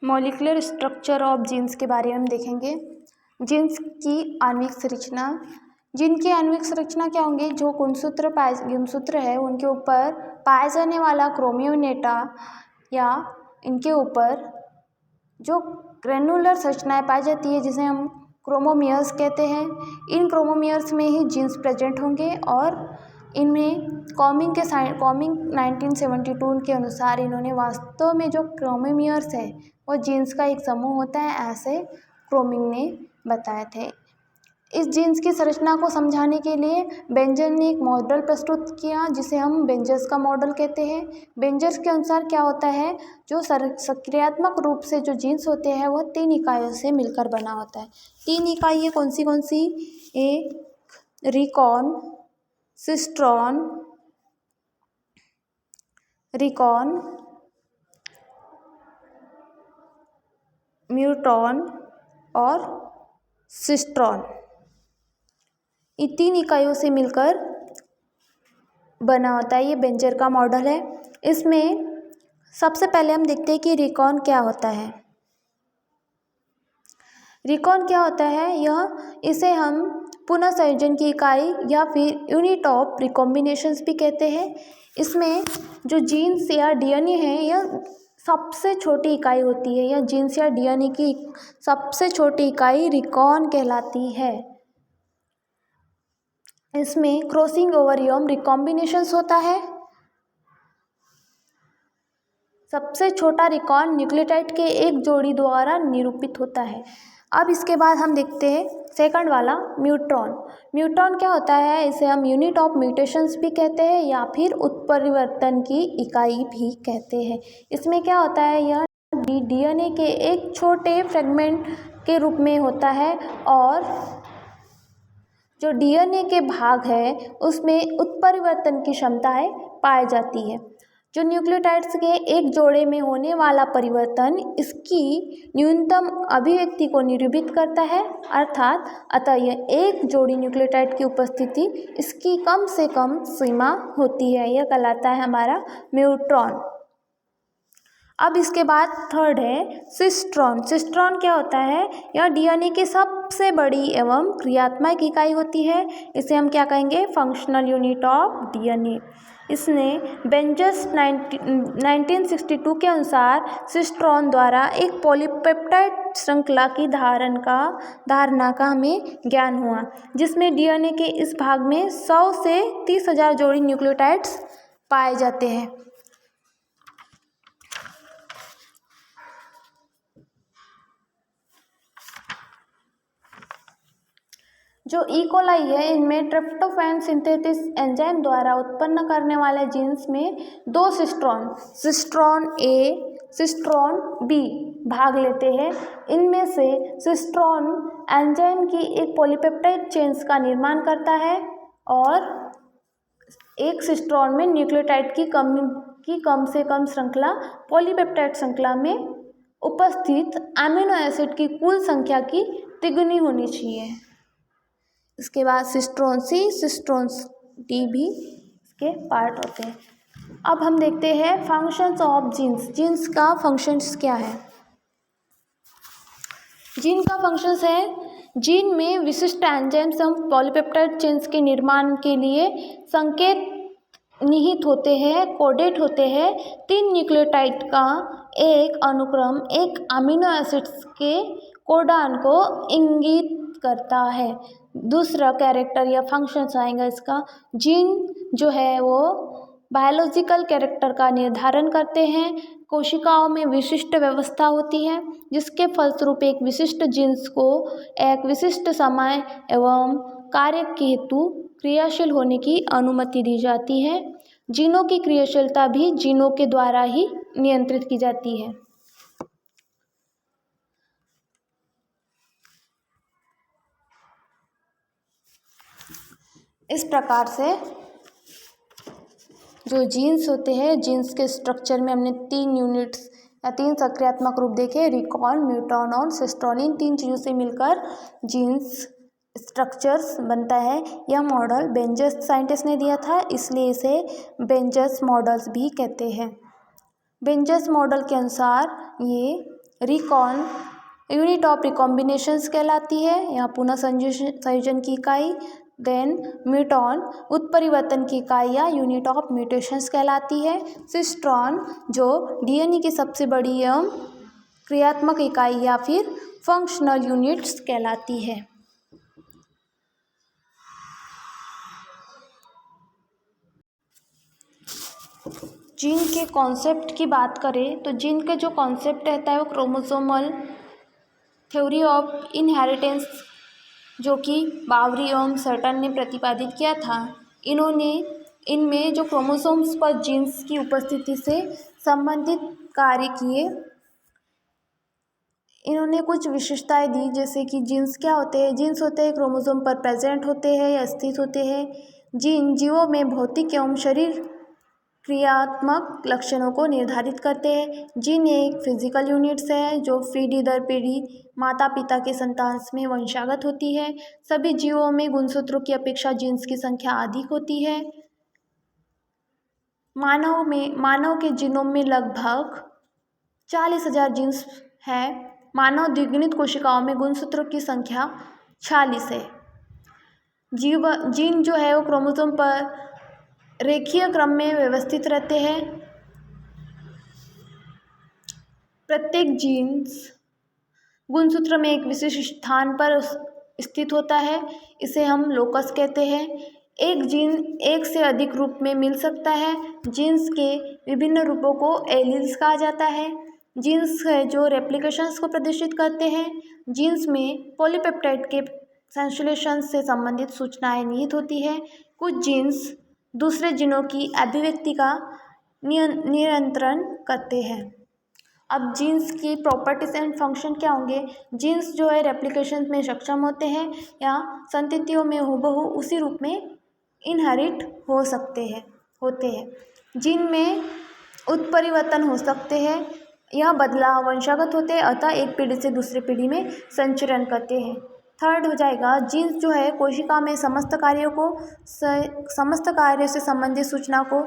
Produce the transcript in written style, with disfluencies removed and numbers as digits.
Molecular structure of jeans के बारे में हम देखेंगे। जीन्स की आणविक संरचना। जीन की आणविक संरचना क्या होंगे? जो गुणसूत्र है उनके ऊपर पाया जाने वाला क्रोमियोनेटा या इनके ऊपर जो ग्रेनुलर संरचनाएं पाई जाती है जिसे हम क्रोमोमियर्स कहते हैं। इन क्रोमोमियर्स में ही जीन्स प्रेजेंट होंगे और इनमें कॉमिंग 1972 के अनुसार इन्होंने वास्तव में जो क्रोमोमियर्स है वो जीन्स का एक समूह होता है, ऐसे क्रोमिंग ने बताए थे। इस जीन्स की संरचना को समझाने के लिए बेंजर ने एक मॉडल प्रस्तुत किया जिसे हम बेंजर्स का मॉडल कहते हैं। बेंजर्स के अनुसार क्या होता है, जो सक्रियात्मक रूप से जो जीन्स होते हैं वह 3 इकाइयों से मिलकर बना होता है। 3 इकाइयाँ कौन सी? एक रिकॉन, म्यूटॉन और सिस्ट्रॉन। ये 3 इकाइयों से मिलकर बना होता है। ये बेंजर का मॉडल है। इसमें सबसे पहले हम देखते हैं कि रिकॉन क्या होता है। रिकॉन क्या होता है? इसे हम पुनः संयोजन की इकाई या फिर यूनिट ऑफ रिकॉम्बिनेशंस भी कहते हैं। इसमें जो जीन्स या डीएनए है यह सबसे छोटी इकाई होती है, या जीन्स या डीएनए की सबसे छोटी इकाई रिकॉन कहलाती है। इसमें क्रॉसिंग ओवर एवं रिकॉम्बिनेशंस होता है। सबसे छोटा रिकॉन न्यूक्लियोटाइड के एक जोड़ी द्वारा निरूपित होता है। अब इसके बाद हम देखते हैं सेकंड वाला म्यूट्रॉन। म्यूट्रॉन क्या होता है? इसे हम यूनिट ऑफ म्यूटेशंस भी कहते हैं या फिर उत्परिवर्तन की इकाई भी कहते हैं। इसमें क्या होता है, यह डीएनए के एक छोटे फ्रेगमेंट के रूप में होता है और जो डीएनए के भाग है उसमें उत्परिवर्तन की क्षमताएं पाई जाती है। जो न्यूक्लियोटाइड्स के एक जोड़े में होने वाला परिवर्तन इसकी न्यूनतम अभिव्यक्ति को निरूपित करता है, अतः यह एक जोड़ी न्यूक्लियोटाइड की उपस्थिति इसकी कम से कम सीमा होती है। यह कहलाता है हमारा म्यूट्रॉन। अब इसके बाद थर्ड है सिस्ट्रॉन। सिस्ट्रॉन क्या होता है? यह डीएनए की सबसे बड़ी एवं क्रियात्मक इकाई होती है। इसे हम क्या कहेंगे? Functional unit of DNA. इसने बेंजर्स 1962 के अनुसार सिस्ट्रॉन द्वारा एक पॉलीपेप्टाइड श्रृंखला की धारणा का हमें ज्ञान हुआ, जिसमें डीएनए के इस भाग में 100 से 30,000 जोड़ी न्यूक्लियोटाइड्स पाए जाते हैं। जो इकोलाई है इनमें ट्रिप्टोफैन सिंथेसिस एंजाइम द्वारा उत्पन्न करने वाले जीन्स में 2 सिस्ट्रॉन ए, सिस्ट्रॉन बी भाग लेते हैं। इनमें से सिस्ट्रॉन एंजाइम की एक पॉलीपेप्टाइड चेन्स का निर्माण करता है और एक सिस्ट्रॉन में न्यूक्लियोटाइड की कम से कम श्रृंखला पॉलीपेप्टाइड श्रृंखला में उपस्थित अमीनो एसिड की कुल संख्या की तिगुनी होनी चाहिए। इसके बाद सिस्ट्रॉन सी, सिस्ट्रॉन डी भी इसके पार्ट होते हैं। अब हम देखते हैं फंक्शंस ऑफ जीन्स। जीन्स का फंक्शंस क्या है? जीन का फंक्शंस है, जीन में विशिष्ट एंजाइम्स एवं पॉलीपेप्टाइड चेन्स के निर्माण के लिए संकेत निहित होते हैं, कोडेड होते हैं। 3 न्यूक्लियोटाइड का एक अनुक्रम एक अमीनो एसिड्स के कोडान को इंगित करता है। दूसरा कैरेक्टर या फंक्शंस आएगा इसका। जीन जो है वो बायोलॉजिकल कैरेक्टर का निर्धारण करते हैं। कोशिकाओं में विशिष्ट व्यवस्था होती है जिसके फलस्वरूप एक विशिष्ट जीन्स को एक विशिष्ट समय एवं कार्य के हेतु क्रियाशील होने की अनुमति दी जाती है। जीनों की क्रियाशीलता भी जीनों के द्वारा ही नियंत्रित की जाती है। इस प्रकार से जो जीन्स होते हैं, जीन्स के स्ट्रक्चर में हमने 3 यूनिट्स या 3 सक्रियात्मक रूप देखे, रिकॉन, म्यूटॉन और सिस्ट्रॉन। इन 3 चीज़ों से मिलकर जीन्स स्ट्रक्चर्स बनता है। यह मॉडल बेंजर्स साइंटिस्ट ने दिया था, इसलिए इसे बेंजर्स मॉडल्स भी कहते हैं। बेंजर्स मॉडल के अनुसार ये रिकॉन यूनिट ऑफ रिकॉम्बिनेशंस कहलाती है, यहाँ पुनः संयोजन की इकाई। देन म्यूटॉन उत्परिवर्तन की इकाई या यूनिट ऑफ म्यूटेशंस कहलाती है। सिस्ट्रॉन जो डीएनए की सबसे बड़ी एवं क्रियात्मक इकाई या फिर फंक्शनल यूनिट्स कहलाती है। जीन के कॉन्सेप्ट की बात करें तो जीन के जो कॉन्सेप्ट रहता है वो क्रोमोसोमल थ्योरी ऑफ इनहेरिटेंस जो कि बावरी एवं सर्टन ने प्रतिपादित किया था। इनमें जो क्रोमोसोम्स पर जीन्स की उपस्थिति से संबंधित कार्य किए, इन्होंने कुछ विशेषताएं दी, जैसे कि जीन्स क्या होते हैं। जीन्स होते हैं क्रोमोसोम पर प्रेजेंट होते हैं या स्थित होते हैं। जीन जीवों में भौतिक एवं शरीर क्रियात्मक लक्षणों को निर्धारित करते हैं। जीन एक फिजिकल यूनिट्स है जो पीढ़ी दर पीढ़ी माता पिता के संतान में वंशागत होती है। सभी जीवों में गुणसूत्रों की अपेक्षा जीन्स की संख्या अधिक होती है। मानव के जीनोम में लगभग 40,000 जीन्स है। मानव द्विगुणित कोशिकाओं में गुणसूत्रों की संख्या 46 है। जीन जो है वो क्रोमोसोम पर रेखीय क्रम में व्यवस्थित रहते हैं। प्रत्येक जीन्स गुणसूत्र में एक विशेष स्थान पर स्थित होता है, इसे हम लोकस कहते हैं। एक जीन एक से अधिक रूप में मिल सकता है। जीन्स के विभिन्न रूपों को एलील्स कहा जाता है। जीन्स है जो रेप्लिकेशंस को प्रदर्शित करते हैं। जीन्स में पॉलीपेप्टाइड के संश्लेषण से संबंधित सूचनाएं निहित होती है। कुछ जीन्स दूसरे जीनों की अभिव्यक्ति का नियंत्रण करते हैं। अब जीन्स की प्रॉपर्टीज एंड फंक्शन क्या होंगे। जीन्स जो है रेप्लिकेशन में सक्षम होते हैं या संततियों में हूबहू उसी रूप में इनहेरिट होते हैं। जीन में उत्परिवर्तन हो सकते हैं, यह बदलाव वंशागत होते हैं, अतः एक पीढ़ी से दूसरी पीढ़ी में संचरण करते हैं। थर्ड हो जाएगा जीन्स जो है कोशिका में समस्त कार्यों से संबंधित सूचना को